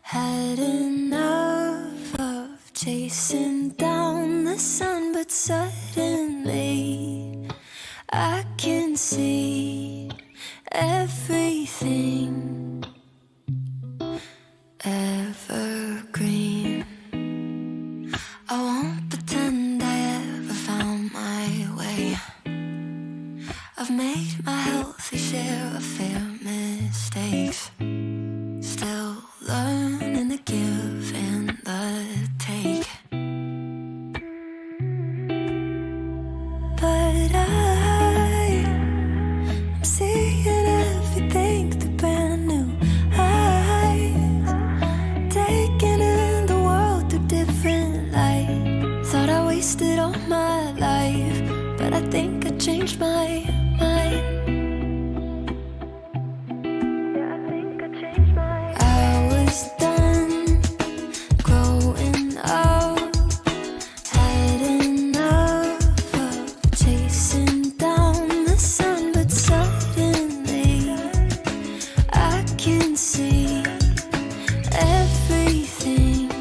Had enough of chasing down the sun, but suddenly I can see everything evergreen. I won't pretend I ever found my way. I've made my healthy share of fair mistakes, still learning to give and the take. But I'm seeing everything through brand new eyes, taking in the world through different light. Thought I wasted all my life, but I think I changed my mind. I was done growing up, had enough of chasing down the sun, but suddenly I can see everything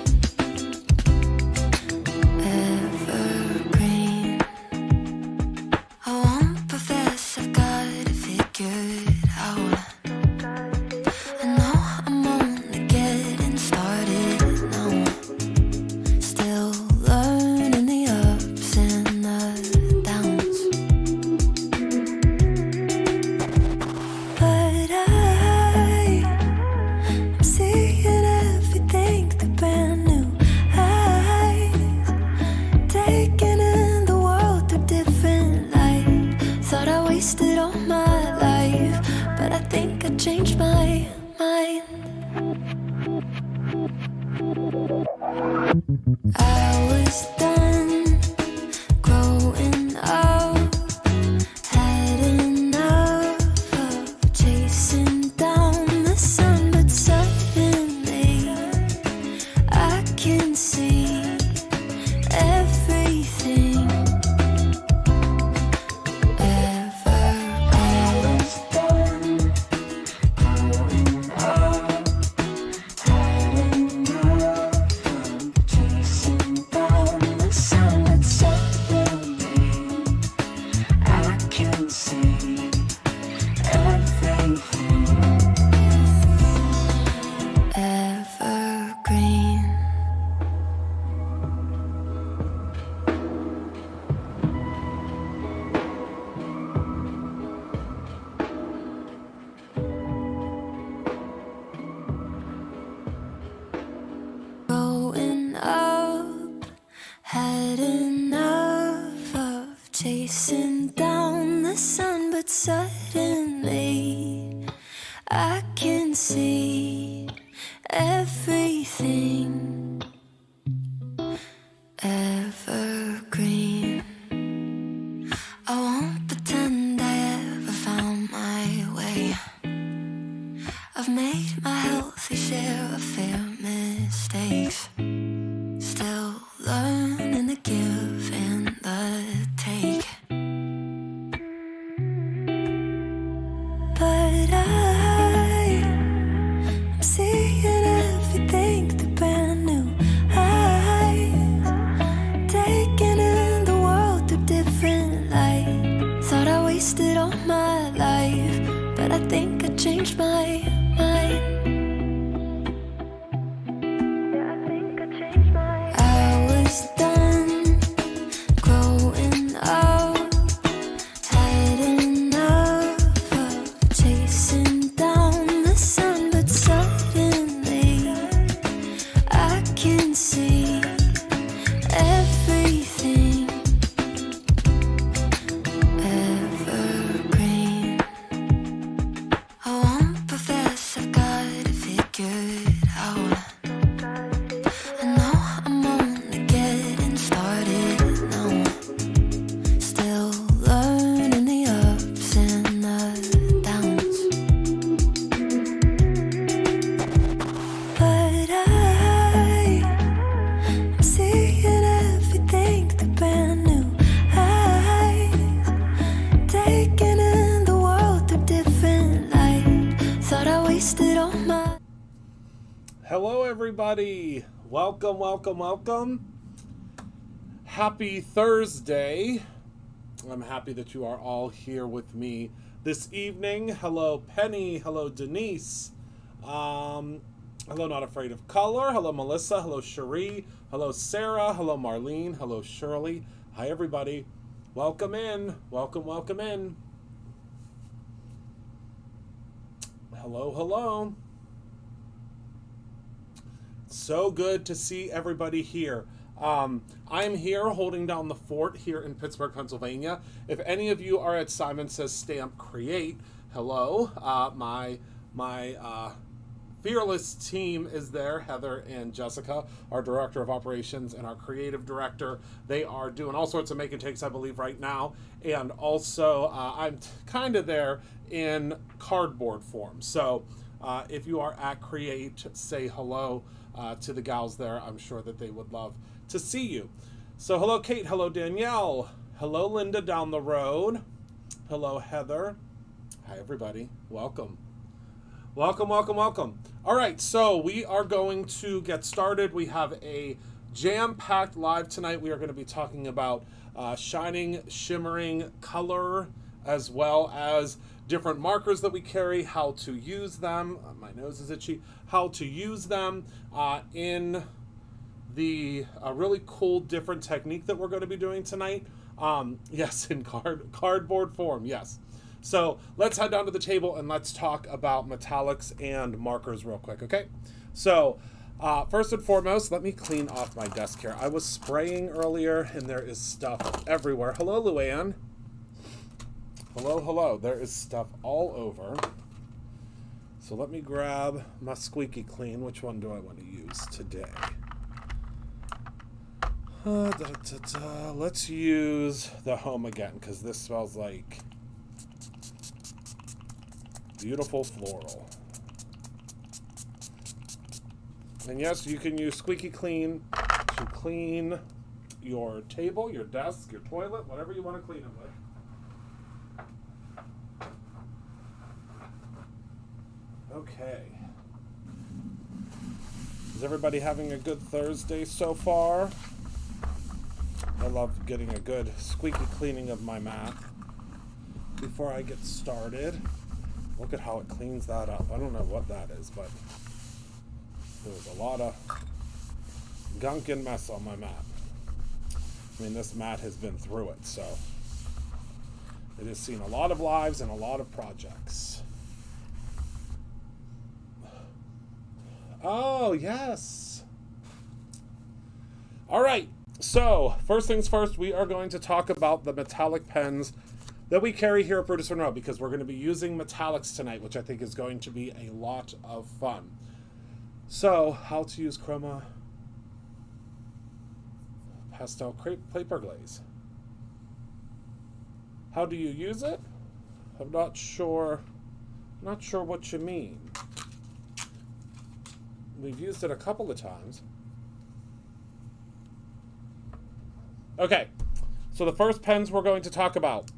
evergreen. I won't profess I've got it figured out. I know I'm only getting started now, still learning the ups and the downs. But I'm seeing everything through brand new eyes, taking in the world through different light. Thought I wasted all my life, but I think I changed my mind. I was done growing up, had enough of chasing down the sun, but suddenly I can see everything evergreen. Growing up, had enough of chasing down the sun, but suddenly I can see everything evergreen. I won't pretend I ever found my way. I've made my healthy share of fair mistakes, still learning to give and the take. But I'm seeing everything through brand new eyes, taking in the world through different light. Thought I wasted all my life, but I think I changed my mind. Hello, everybody. Welcome, welcome, welcome. Happy Thursday. I'm happy that you are all here with me this evening. Hello, Penny. Hello, Denise. Hello, Not Afraid of Color. Hello, Melissa. Hello, Cherie. Hello, Sarah. Hello, Marlene. Hello, Shirley. Hi, everybody. Welcome in. Welcome, welcome in. Hello, hello. So good to see everybody here. I'm here holding down the fort here in Pittsburgh, Pennsylvania. If any of you are at Simon Says Stamp Create, hello. My fearless team is there, Heather and Jessica, our director of operations and our creative director. They are doing all sorts of make and takes, I believe, right now. And also, I'm kind of there in cardboard form. So if you are at Create, say hello to the gals there. I'm sure that they would love to see you. So hello, Kate. Hello, Danielle. Hello, Linda down the road. Hello, Heather. Hi, everybody. Welcome. Welcome, welcome, welcome. All right, so we are going to get started. We have a jam-packed live tonight. We are going to be talking about shining, shimmering color, as well as different markers that we carry, how to use them. My nose is itchy. How to use them in the really cool different technique that we're going to be doing tonight. Yes, in cardboard form, yes. So let's head down to the table and let's talk about metallics and markers real quick, okay? So first and foremost, let me clean off my desk here. I was spraying earlier and there is stuff everywhere. Hello, Luann. Hello, hello. There is stuff all over. So let me grab my squeaky clean. Which one do I want to use today? Let's use the Home again, because this smells like beautiful floral. And yes, you can use squeaky clean to clean your table, your desk, your toilet, whatever you want to clean it with. Okay. Is everybody having a good Thursday so far? I love getting a good squeaky cleaning of my mat before I get started. Look at how it cleans that up. I don't know what that is, but there's a lot of gunk and mess on my mat. I mean, this mat has been through it, so it has seen a lot of lives and a lot of projects. Oh, yes. All right. So, first things first, we are going to talk about the metallic pens that we carry here at Brutus Monroe, because we're going to be using metallics tonight, which I think is going to be a lot of fun. So, how to use chroma pastel paper glaze. How do you use it? I'm not sure what you mean. We've used it a couple of times. Okay, so the first pens we're going to talk about.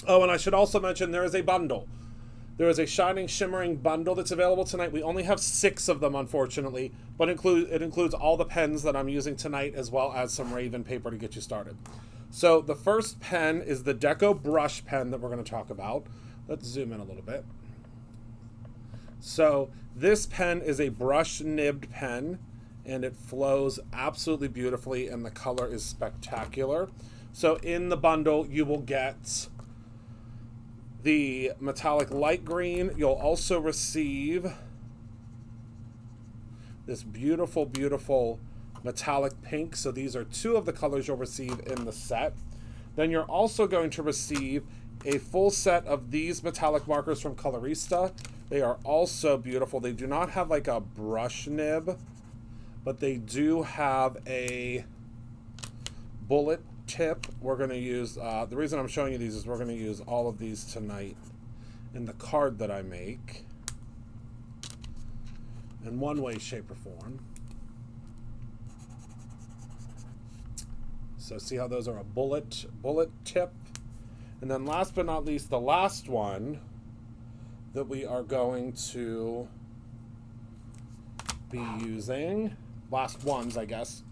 Oh, and I should also mention there is a bundle. There is a Shining Shimmering bundle that's available tonight. We only have 6 of them, unfortunately, but it includes all the pens that I'm using tonight, as well as some Raven paper to get you started. So the first pen is the Deco brush pen that we're going to talk about. Let's zoom in a little bit. So this pen is a brush nibbed pen, and it flows absolutely beautifully, and the color is spectacular. So in the bundle, you will get the metallic light green. You'll also receive this beautiful, beautiful metallic pink. So these are 2 of the colors you'll receive in the set. Then you're also going to receive a full set of these metallic markers from Colorista. They are also beautiful. They do not have like a brush nib, but they do have a bullet tip. We're going to use, the reason I'm showing you these is we're going to use all of these tonight in the card that I make in one way, shape, or form. So see how those are a bullet tip? And then last but not least, the last one that we are going to be using, last ones, I guess,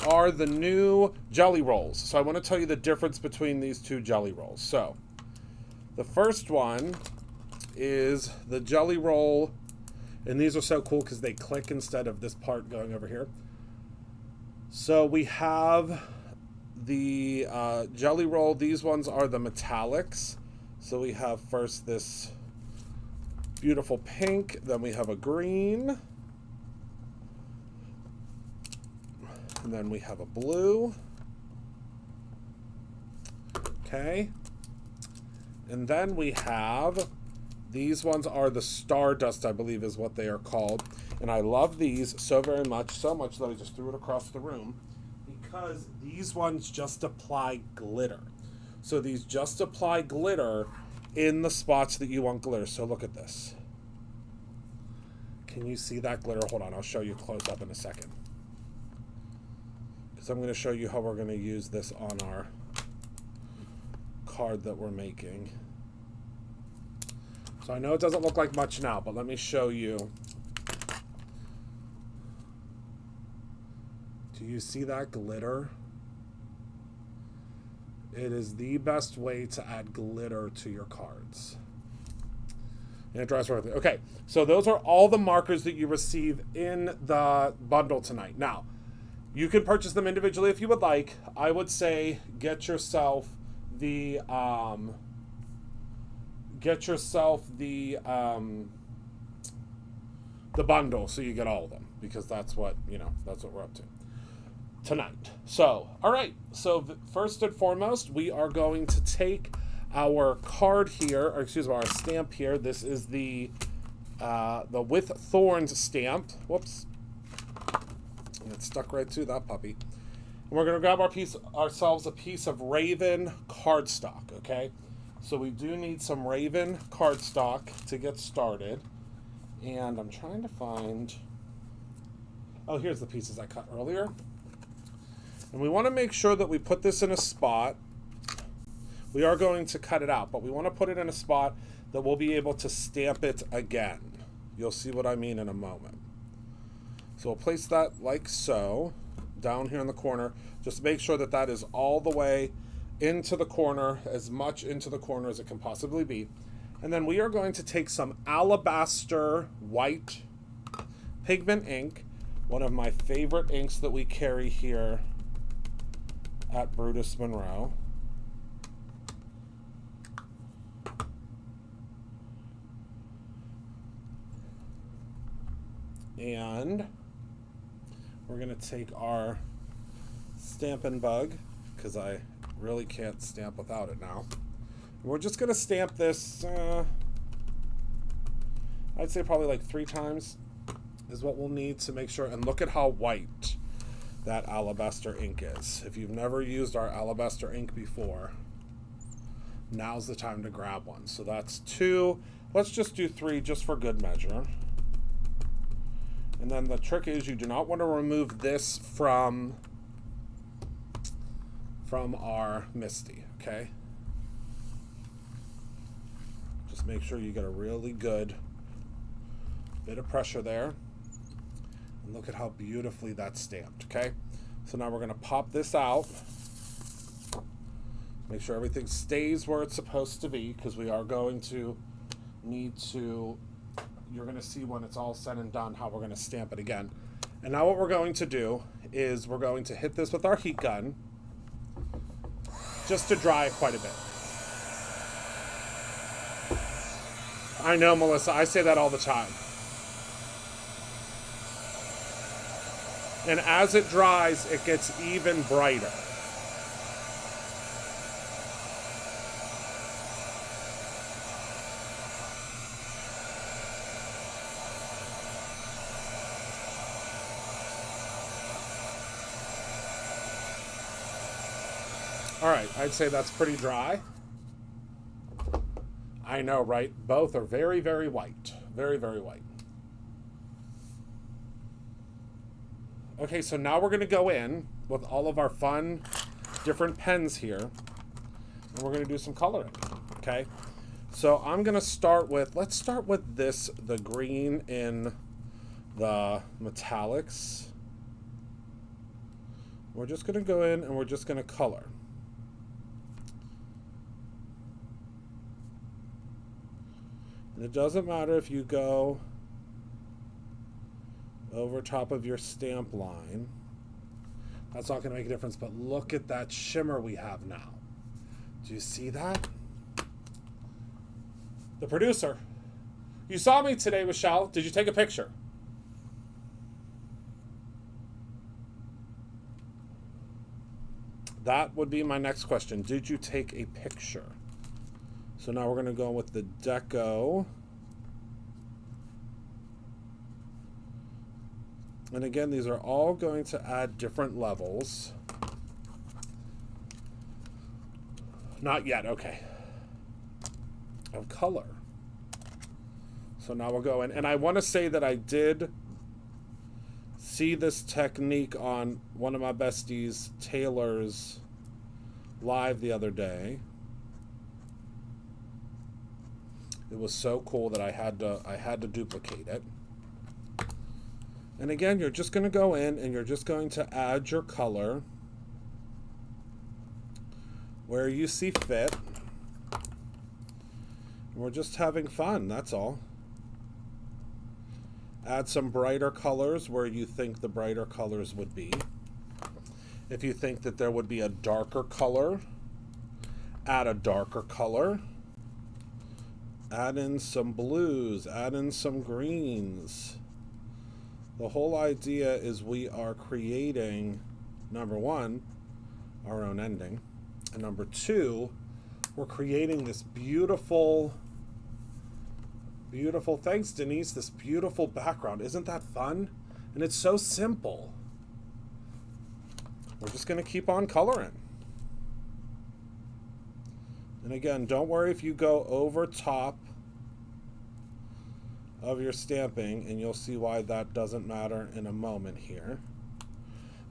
are the new jelly rolls. So I want to tell you the difference between these two jelly rolls. So the first one is the jelly roll, and these are so cool because they click instead of this part going over here. So we have the jelly roll. These ones are the metallics. So we have first this beautiful pink, then we have a green, and then we have a blue. Okay. And then we have, these ones are the Stardust, I believe is what they are called. And I love these so very much, so much that I just threw it across the room, because these ones just apply glitter. So these just apply glitter in the spots that you want glitter. So look at this. Can you see that glitter? Hold on, I'll show you close up in a second. Because I'm going to show you how we're going to use this on our card that we're making. So I know it doesn't look like much now, but let me show you. Do you see that glitter? It is the best way to add glitter to your cards. And it dries perfectly. Okay, so those are all the markers that you receive in the bundle tonight. Now, you can purchase them individually if you would like. I would say get yourself the bundle so you get all of them, because that's what, that's what we're up to tonight. So, all right. So first and foremost, we are going to take our card here, or excuse me, our stamp here. This is the With Thorns stamp. Whoops. It stuck right to that puppy. And we're going to grab ourselves a piece of Raven cardstock, okay? So we do need some Raven cardstock to get started. And I'm trying to find... Oh, here's the pieces I cut earlier. And we want to make sure that we put this in a spot. We are going to cut it out, but we want to put it in a spot that we'll be able to stamp it again. You'll see what I mean in a moment. So we'll place that like so, down here in the corner. Just make sure that that is all the way into the corner, as much into the corner as it can possibly be. And then we are going to take some Alabaster White pigment ink, one of my favorite inks that we carry here at Brutus Monroe. And we're going to take our Stampin' Bug, because I really can't stamp without it now. We're just going to stamp this, I'd say probably like 3 times is what we'll need to make sure. And look at how white that Alabaster ink is. If you've never used our Alabaster ink before, now's the time to grab one. So that's 2. Let's just do 3 just for good measure. And then the trick is you do not want to remove this from our Misty, okay? Just make sure you get a really good bit of pressure there. And look at how beautifully that's stamped, okay? So now we're going to pop this out. Make sure everything stays where it's supposed to be, because we are going to need to... You're going to see when it's all said and done how we're going to stamp it again. And now what we're going to do is we're going to hit this with our heat gun just to dry it quite a bit. I know, Melissa, I say that all the time. And as it dries, it gets even brighter. All right, I'd say that's pretty dry. I know, right? Both are very, very white. Very, very white. Okay, so now we're going to go in with all of our fun different pens here, and we're going to do some coloring, okay? So I'm going to start with, let's start with this, the green in the metallics. We're just going to go in and we're just going to color. And it doesn't matter if you go over top of your stamp line. That's not going to make a difference, but look at that shimmer we have now. Do you see that? The producer. You saw me today, Michelle. Did you take a picture? That would be my next question. Did you take a picture? So now we're going to go with the deco. And again, these are all going to add different levels. Not yet, okay. Of color. So now we'll go in. And I want to say that I did see this technique on one of my besties, Taylor's live the other day. It was so cool that I had to duplicate it. And again, you're just going to go in and you're just going to add your color where you see fit. And we're just having fun, that's all. Add some brighter colors where you think the brighter colors would be. If you think that there would be a darker color, add a darker color. Add in some blues, add in some greens. The whole idea is we are creating, number one, our own ending. And number two, we're creating this beautiful, thanks Denise, this beautiful background. Isn't that fun? And it's so simple. We're just going to keep on coloring. And again, don't worry if you go over top of your stamping, and you'll see why that doesn't matter in a moment here.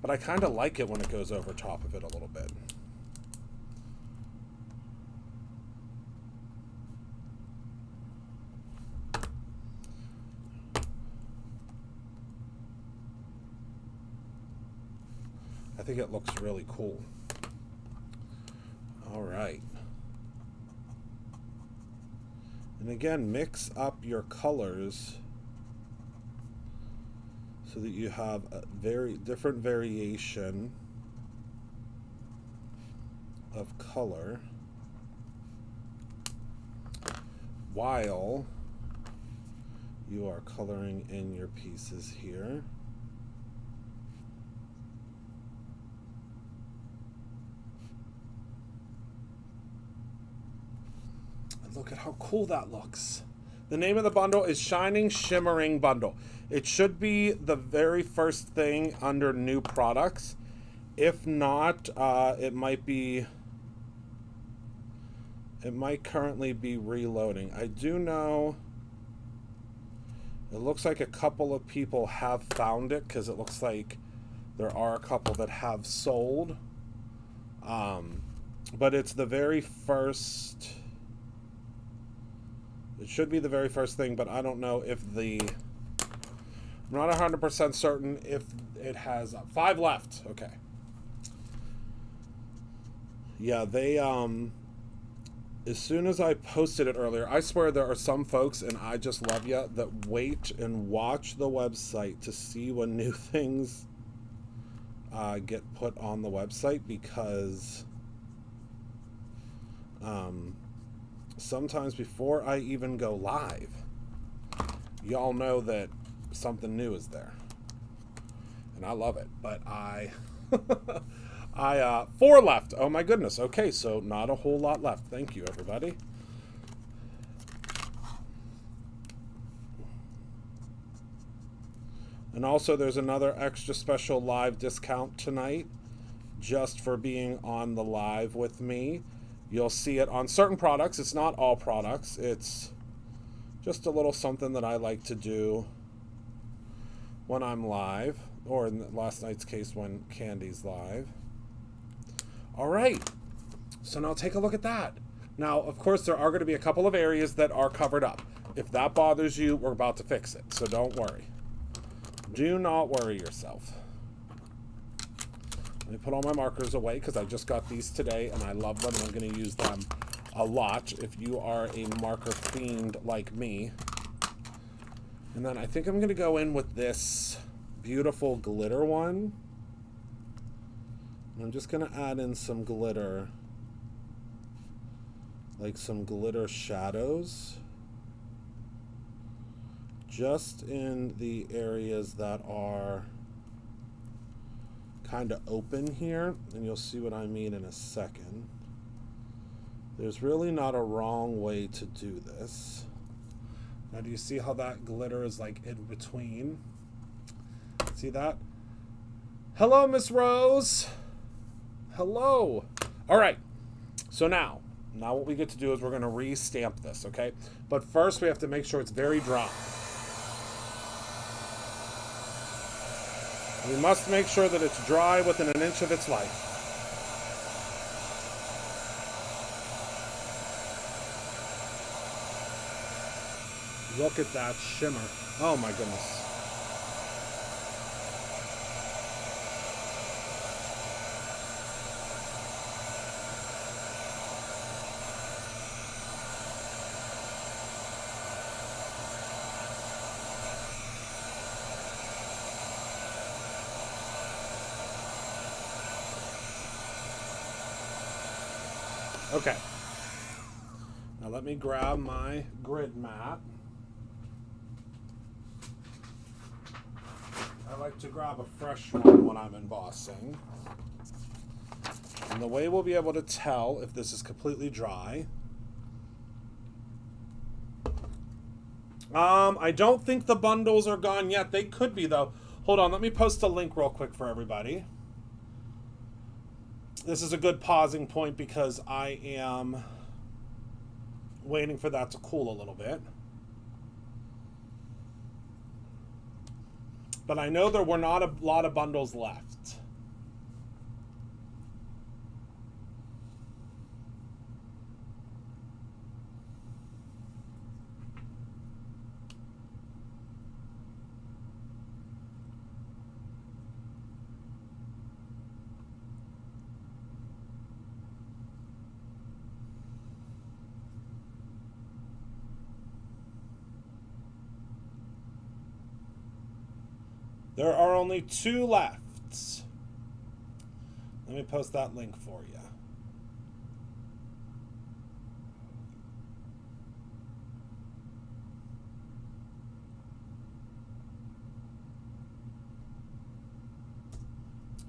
But I kind of like it when it goes over top of it a little bit. I think it looks really cool. All right. And again, mix up your colors so that you have a very different variation of color while you are coloring in your pieces here. Look at how cool that looks. The name of the bundle is Shining Shimmering Bundle. It should be the very first thing under new products. If not, it might currently be reloading. I do know it looks like a couple of people have found it because it looks like there are a couple that have sold. But it's the very first. It should be the very first thing, but I don't know if I'm not 100% certain if it has 5 left. Okay. Yeah, they, as soon as I posted it earlier, I swear there are some folks, and I just love you, that wait and watch the website to see when new things get put on the website, because sometimes before I even go live, y'all know that something new is there. And I love it. But I 4 left. Oh my goodness. Okay, so not a whole lot left. Thank you, everybody. And also there's another extra special live discount tonight just for being on the live with me. You'll see it on certain products. It's not all products. It's just a little something that I like to do when I'm live, or in last night's case, when Candy's live. All right. So now take a look at that. Now, of course, there are going to be a couple of areas that are covered up. If that bothers you, we're about to fix it, so don't worry. Do not worry yourself. Let me put all my markers away because I just got these today and I love them and I'm going to use them a lot if you are a marker fiend like me. And then I think I'm going to go in with this beautiful glitter one. I'm just going to add in some glitter, like some glitter shadows, just in the areas that are kind of open here, and you'll see what I mean in a second. There's really not a wrong way to do this. Now, do you see how that glitter is like in between? See that? Hello, Miss Rose. Hello. All right. So now what we get to do is we're going to re-stamp this, okay? But first we have to make sure it's very dry. We must make sure that it's dry within an inch of its life. Look at that shimmer. Oh my goodness. Okay. Now let me grab my grid mat. I like to grab a fresh one when I'm embossing. And the way we'll be able to tell if this is completely dry. I don't think the bundles are gone yet. They could be though. Hold on, let me post a link real quick for everybody. This is a good pausing point because I am waiting for that to cool a little bit. But I know there were not a lot of bundles left. There are only 2 left. Let me post that link for you.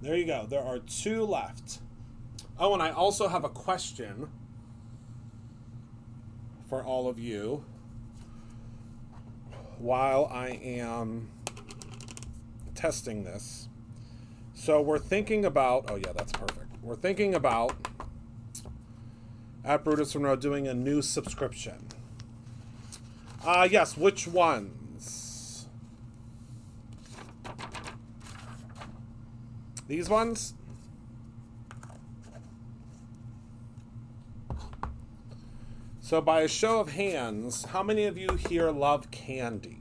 There you go. There are 2 left. Oh, and I also have a question for all of you while I am testing this. So we're thinking about, oh yeah, that's perfect. We're thinking about at Brutus Monroe doing a new subscription. Yes, which ones? These ones? So by a show of hands, how many of you here love candy?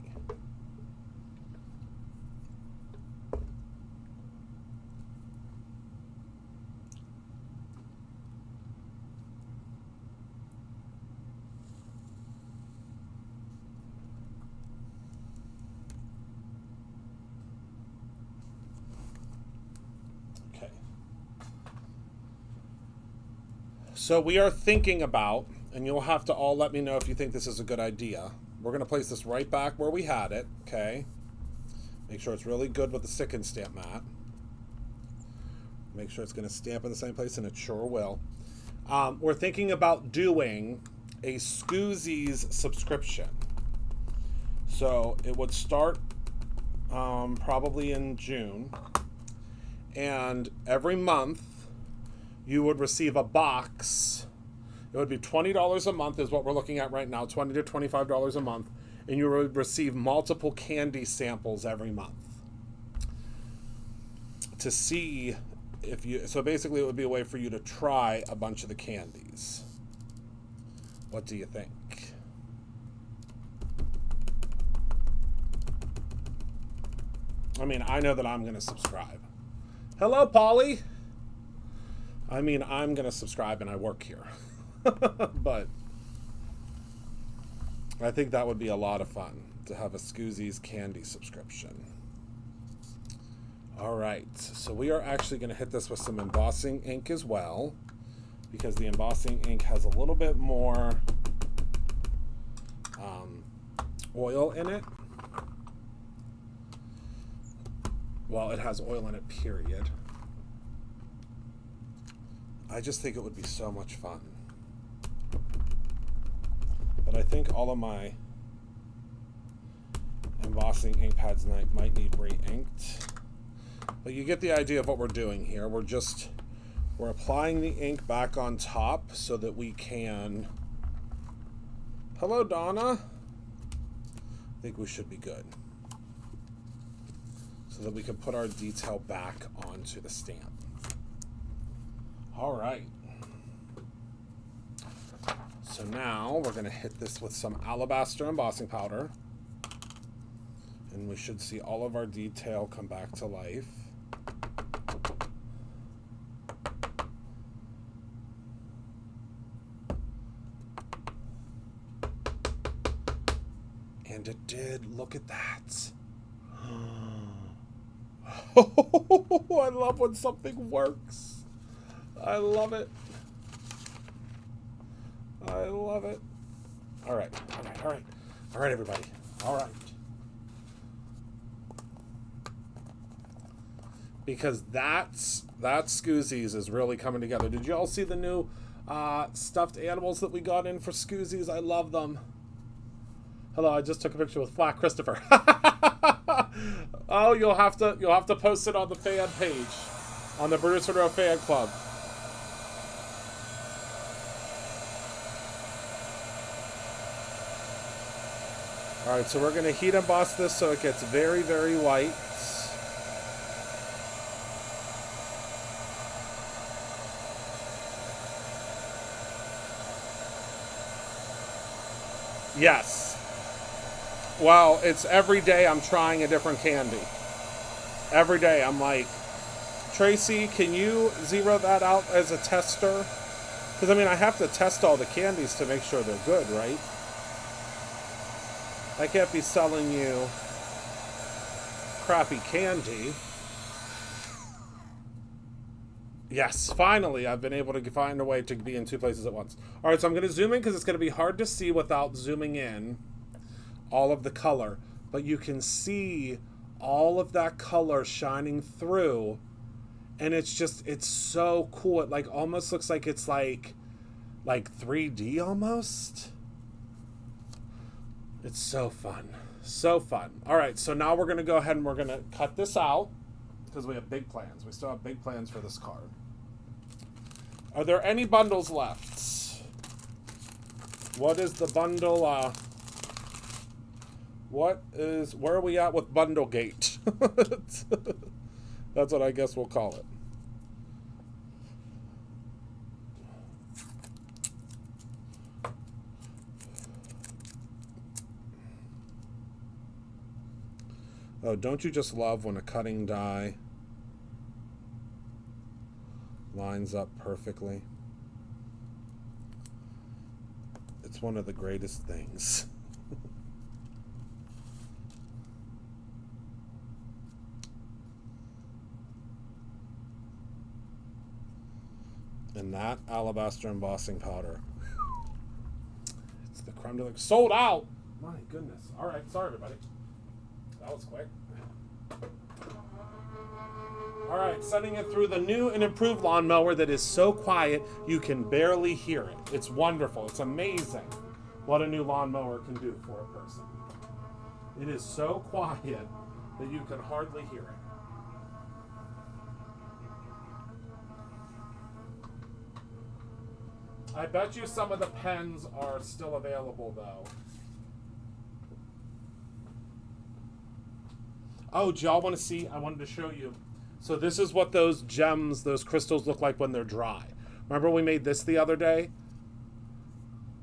So we are thinking about, and you'll have to all let me know if you think this is a good idea. We're going to place this right back where we had it, okay? Make sure it's really good with the stick and stamp mat. Make sure it's going to stamp in the same place, and it sure will. We're thinking about doing a Scoozies subscription. So it would start probably in June. And every month, you would receive a box. It would be $20 a month is what we're looking at right now, $20 to $25 a month, and you would receive multiple candy samples every month to see if you, so basically it would be a way for you to try a bunch of the candies. What do you think? I mean, I know that I'm going to subscribe. Hello, Polly. I mean, I'm going to subscribe and I work here. But I think that would be a lot of fun to have a Scoozy's candy subscription. All right, so we are actually going to hit this with some embossing ink as well, because the embossing ink has a little bit more oil in it. Well, it has oil in it, period. I just think it would be so much fun. But I think all of my embossing ink pads might need re-inked. But you get the idea of what we're doing here. We're applying the ink back on top so that we can... Hello, Donna. I think we should be good. So that we can put our detail back onto the stamp. All right. So now we're going to hit this with some alabaster embossing powder. And we should see all of our detail come back to life. And it did. Look at that. Oh, I love when something works. I love it. I love it. All right, all right, all right. All right, everybody. All right. Because that Scoozy's is really coming together. Did you all see the new stuffed animals that we got in for Scoozy's? I love them. Hello, I just took a picture with Flat Christopher. Oh, you'll have to post it on the fan page, on the Bruce Monroe fan club. All right, so we're going to heat emboss this so it gets very, very white. Yes. Well, it's every day I'm trying a different candy. Every day I'm like, Tracy, can you zero that out as a tester? Because, I mean, I have to test all the candies to make sure they're good, right? I can't be selling you crappy candy. Yes, finally, I've been able to find a way to be in two places at once. All right, so I'm going to zoom in because it's going to be hard to see without zooming in all of the color. But you can see all of that color shining through. And it's just, it's so cool. It like almost looks like it's like 3D almost. It's so fun. So fun. All right, so now we're going to go ahead and we're going to cut this out because we have big plans. We still have big plans for this card. Are there any bundles left? What is the bundle? Where are we at with Bundle Gate? That's what I guess we'll call it. Oh, don't you just love when a cutting die lines up perfectly? It's one of the greatest things. And that alabaster embossing powder. It's the creme de la... Sold out! My goodness. All right, sorry everybody. That was quick. All right, sending it through the new and improved lawnmower that is so quiet you can barely hear it. It's wonderful. It's amazing what a new lawnmower can do for a person. It is so quiet that you can hardly hear it. I bet you some of the pens are still available though. Oh, do y'all want to see? I wanted to show you. So this is what those gems, those crystals look like when they're dry. Remember we made this the other day?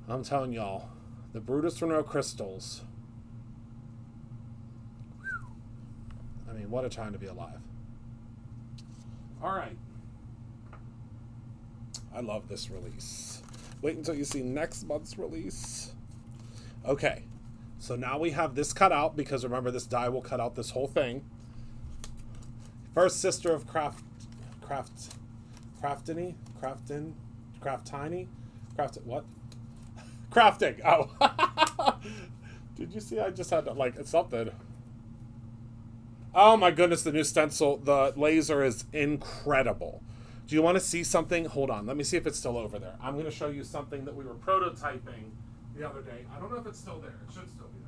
I'm telling y'all, the Brutus Monroe crystals. I mean, what a time to be alive. All right. I love this release. Wait until you see next month's release. Okay. So now we have this cut out, because remember, this die will cut out this whole thing. First sister of Craftini? What? Crafting. Oh. Did you see? I just had to, like, it's something. Oh my goodness, the new stencil. The laser is incredible. Do you want to see something? Hold on. Let me see if it's still over there. I'm going to show you something that we were prototyping the other day. I don't know if it's still there. It should still be there.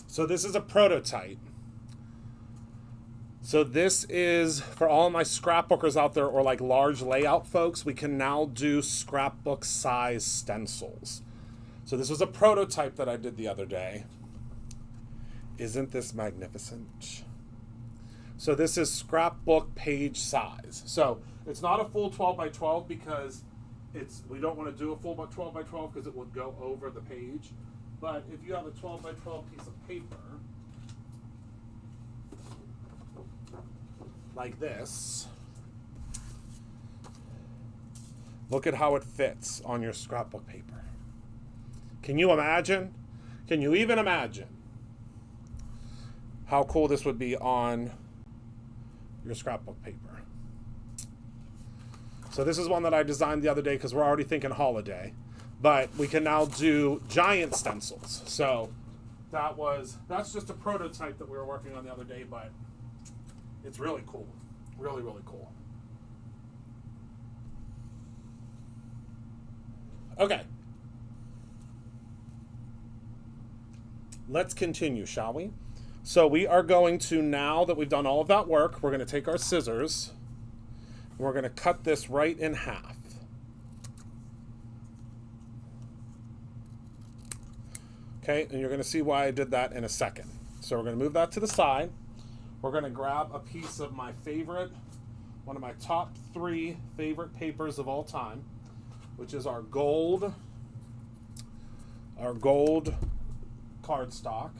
So this is a prototype. So this is for all my scrapbookers out there, or like large layout folks. We can now do scrapbook size stencils. So this was a prototype that I did the other day. Isn't this magnificent? So this is scrapbook page size. So it's not a full 12 by 12 because we don't want to do a full 12 by 12 because it would go over the page. But if you have a 12 by 12 piece of paper, like this, look at how it fits on your scrapbook paper. Can you imagine? Can you even imagine how cool this would be on your scrapbook paper? So this is one that I designed the other day because we're already thinking holiday. But we can now do giant stencils. So that's just a prototype that we were working on the other day, but it's really cool. Really, really cool. Okay. Let's continue, shall we? So we are going to, now that we've done all of that work, we're going to take our scissors and we're going to cut this right in half. Okay, and you're going to see why I did that in a second. So we're going to move that to the side. We're going to grab a piece of my favorite, one of my top 3 favorite papers of all time, which is our gold cardstock.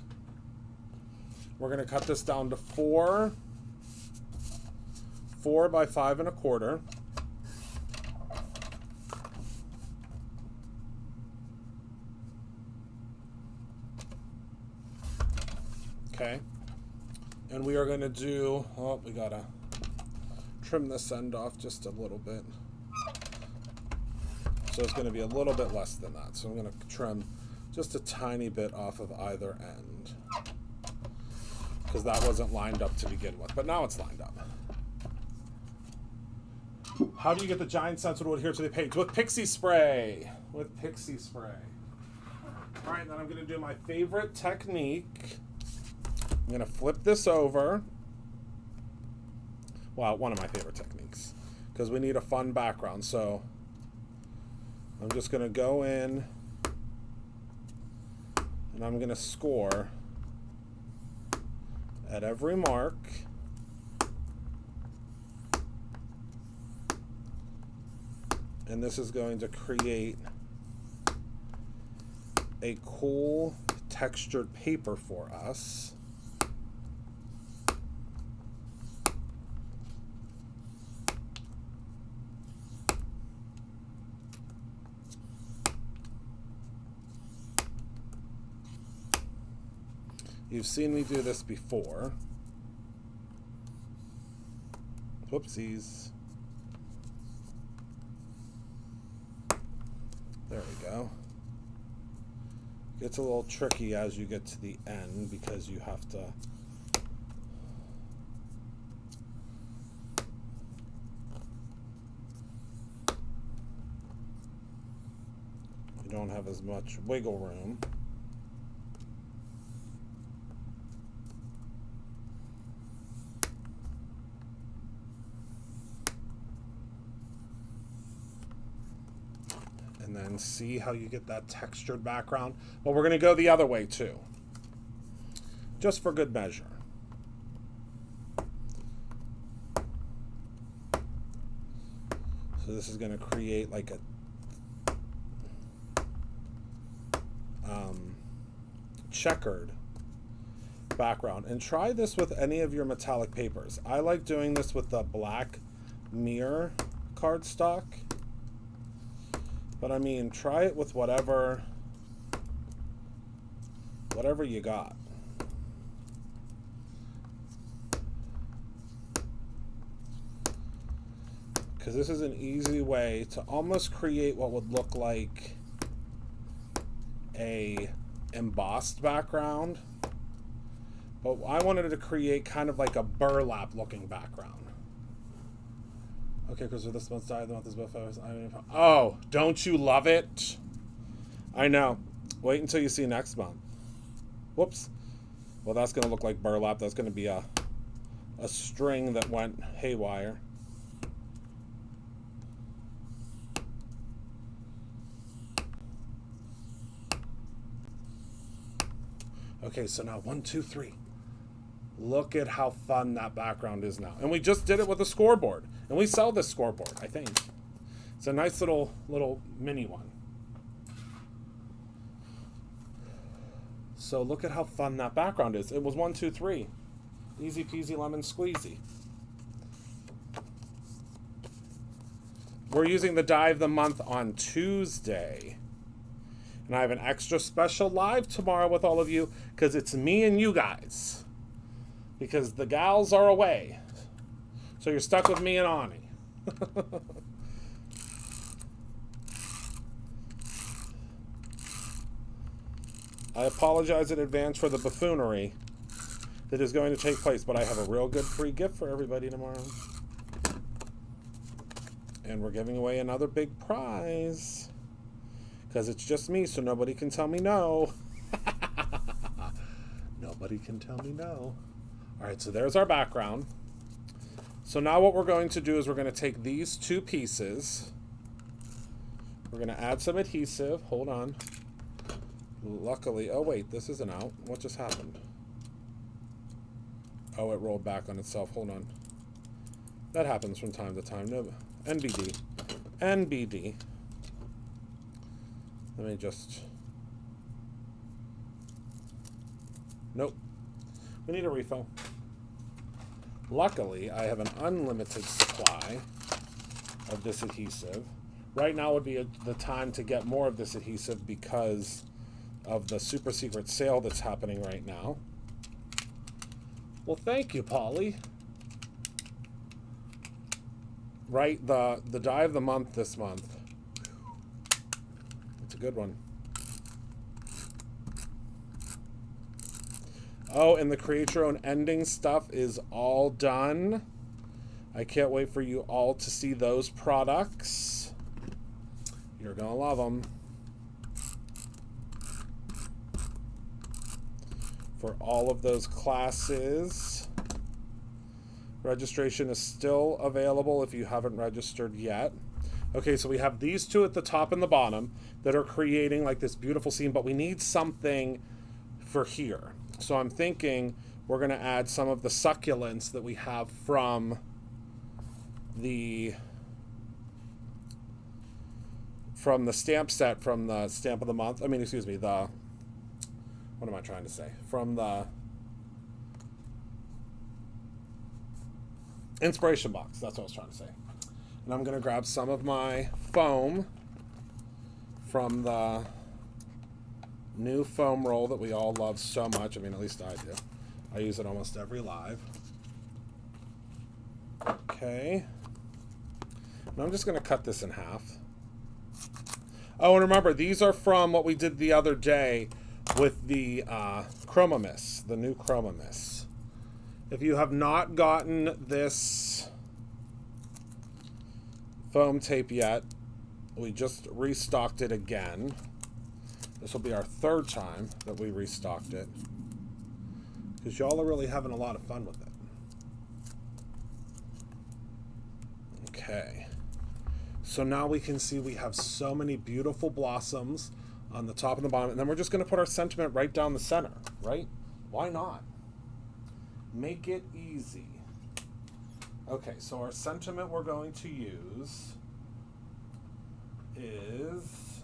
We're going to cut this down to 4 by 5 1/4. Okay, and we are going to do, oh, we got to trim this end off just a little bit. So it's going to be a little bit less than that. So I'm going to trim just a tiny bit off of either end, because that wasn't lined up to begin with, but now it's lined up. How do you get the giant stencil to adhere to the page? With pixie spray. With pixie spray. All right, then I'm going to do my favorite technique. I'm going to flip this over. Well, one of my favorite techniques, because we need a fun background. So I'm just going to go in and I'm going to score at every mark. And this is going to create a cool textured paper for us. You've seen me do this before. Whoopsies. There we go. Gets a little tricky as you get to the end because you have to you don't have as much wiggle room. And then see how you get that textured background. But we're going to go the other way too, just for good measure. So this is going to create like a checkered background. And try this with any of your metallic papers. I like doing this with the black mirror cardstock. But I mean, try it with whatever you got. Because this is an easy way to almost create what would look like a embossed background. But I wanted to create kind of like a burlap looking background. Okay, because this month's died, the month is both photos. Oh, don't you love it? I know. Wait until you see next month. Whoops. Well, that's going to look like burlap. That's going to be a string that went haywire. Okay, so now 1, 2, 3. Look at how fun that background is now. And we just did it with a scoreboard. And we sell this scoreboard, I think. It's a nice little mini one. So look at how fun that background is. It was 1, 2, 3. Easy peasy lemon squeezy. We're using the die of the month on Tuesday. And I have an extra special live tomorrow with all of you because it's me and you guys. Because the gals are away. So you're stuck with me and Ani. I apologize in advance for the buffoonery that is going to take place, but I have a real good free gift for everybody tomorrow. And we're giving away another big prize. Because it's just me, so nobody can tell me no. Nobody can tell me no. All right, so there's our background. So now what we're going to do is we're going to take these two pieces. We're going to add some adhesive. Hold on. Luckily, oh wait, this isn't out. What just happened? Oh, it rolled back on itself. Hold on. That happens from time to time. No, NBD. NBD. Let me just... Nope. We need a refill. Luckily, I have an unlimited supply of this adhesive. Right now would be the time to get more of this adhesive because of the super secret sale that's happening right now. Well, thank you, Polly. Right, the die of the month this month. It's a good one. Oh, and the create your own ending stuff is all done. I can't wait for you all to see those products. You're gonna love them. For all of those classes. Registration is still available if you haven't registered yet. Okay, so we have these two at the top and the bottom that are creating like this beautiful scene, but we need something for here. So I'm thinking we're going to add some of the succulents that we have from the stamp set, from the stamp of the month. I mean, excuse me, what am I trying to say? From the inspiration box. That's what I was trying to say. And I'm going to grab some of my foam from the new foam roll that we all love so much. I mean, at least I do. I use it almost every live. Okay. And I'm just going to cut this in half. Oh, and remember, these are from what we did the other day with the Chroma Mist, the new Chroma Mist. If you have not gotten this foam tape yet, we just restocked it again. This will be our third time that we restocked it, because y'all are really having a lot of fun with it. Okay. So now we can see we have so many beautiful blossoms on the top and the bottom. And then we're just going to put our sentiment right down the center, right? Why not? Make it easy. Okay, so our sentiment we're going to use is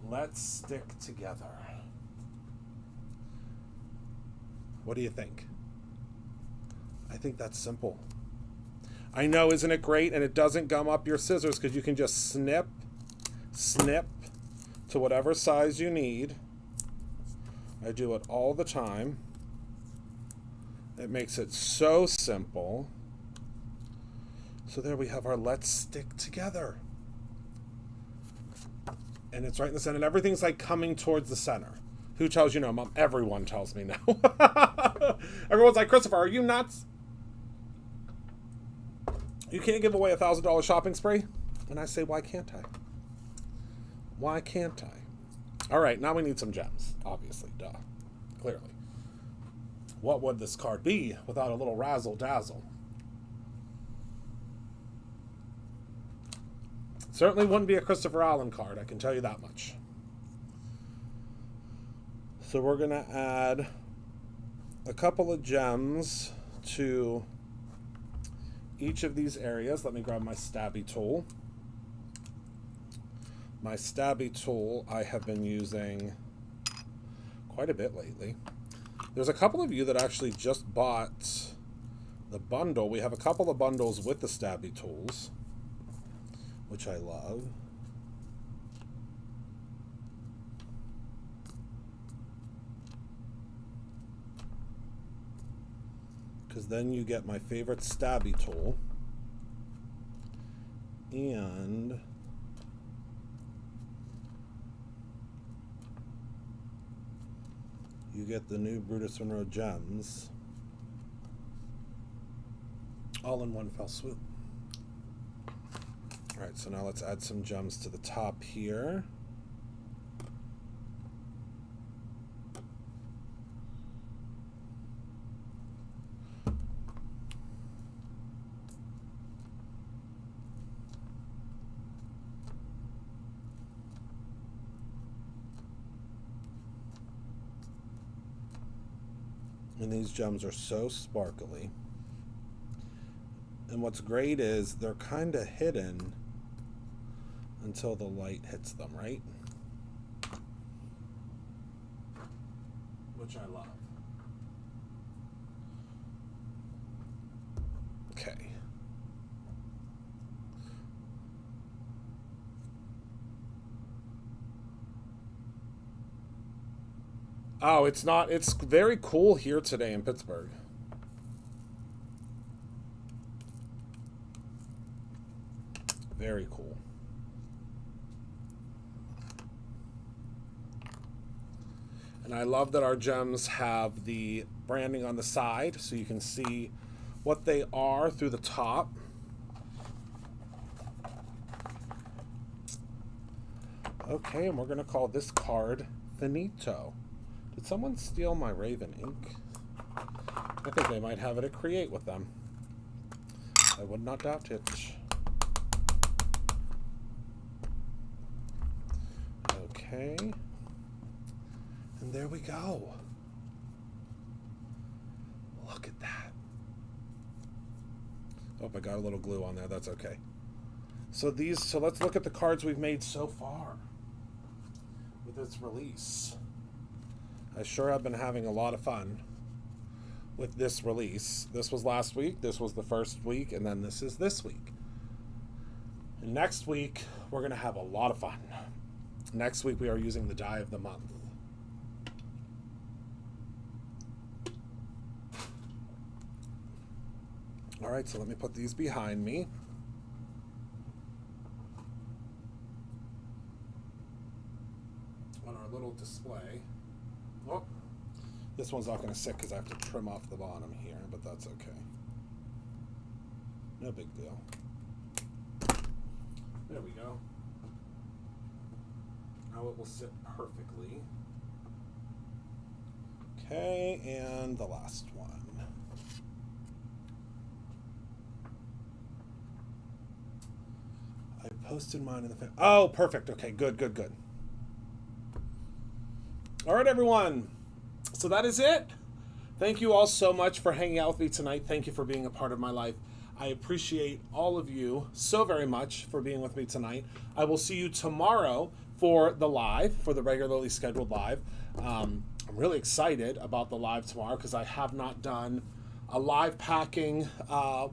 let's stick together. What do you think? I think that's simple. I know, isn't it great? And it doesn't gum up your scissors because you can just snip to whatever size you need. I do it all the time. It makes it so simple. So there we have our let's stick together. And it's right in the center. And everything's like coming towards the center. Who tells you no, Mom? Everyone tells me no. Everyone's like, Christopher, are you nuts? You can't give away $1,000 shopping spree? And I say, why can't I? Why can't I? All right, now we need some gems. Obviously, duh. Clearly. What would this card be without a little razzle-dazzle? Certainly wouldn't be a Christopher Allen card, I can tell you that much. So we're going to add a couple of gems to each of these areas. Let me grab my stabby tool. My stabby tool I have been using quite a bit lately. There's a couple of you that actually just bought the bundle. We have a couple of bundles with the stabby tools, which I love. Because then you get my favorite stabby tool. And you get the new Brutus Monroe gems all in one fell swoop. All right, so now let's add some gems to the top here. And these gems are so sparkly. And what's great is they're kind of hidden until the light hits them, right? Which I love. Okay. Oh, it's not. It's very cool here today in Pittsburgh. Very cool. And I love that our gems have the branding on the side so you can see what they are through the top. Okay, and we're going to call this card Finito. Did someone steal my Raven ink? I think they might have it at Create with them. I would not doubt it. Okay. And there we go. Look at that. Oh, I got a little glue on there. That's okay. So let's look at the cards we've made so far with this release. I sure have been having a lot of fun with this release. This was last week, this was the first week, and then this is this week. And next week, we're going to have a lot of fun. Next week, we are using the die of the month. All right, so let me put these behind me. On our little display. Oh, this one's not going to sit because I have to trim off the bottom here, but that's okay. No big deal. There we go. Now it will sit perfectly. Okay, and the last one. Posted mine in the oh, perfect. Okay, good, good, good. All right, everyone. So that is it. Thank you all so much for hanging out with me tonight. Thank you for being a part of my life. I appreciate all of you so very much for being with me tonight. I will see you tomorrow for the live, for the regularly scheduled live. I'm really excited about the live tomorrow because I have not done a live packing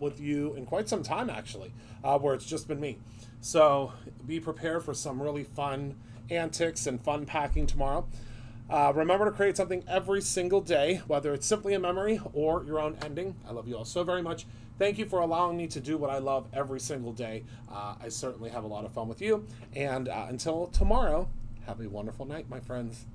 with you in quite some time, actually, where it's just been me. So be prepared for some really fun antics and fun packing tomorrow. Remember to create something every single day, whether it's simply a memory or your own ending. I love you all so very much. Thank you for allowing me to do what I love every single day. I certainly have a lot of fun with you. And until tomorrow, have a wonderful night, my friends.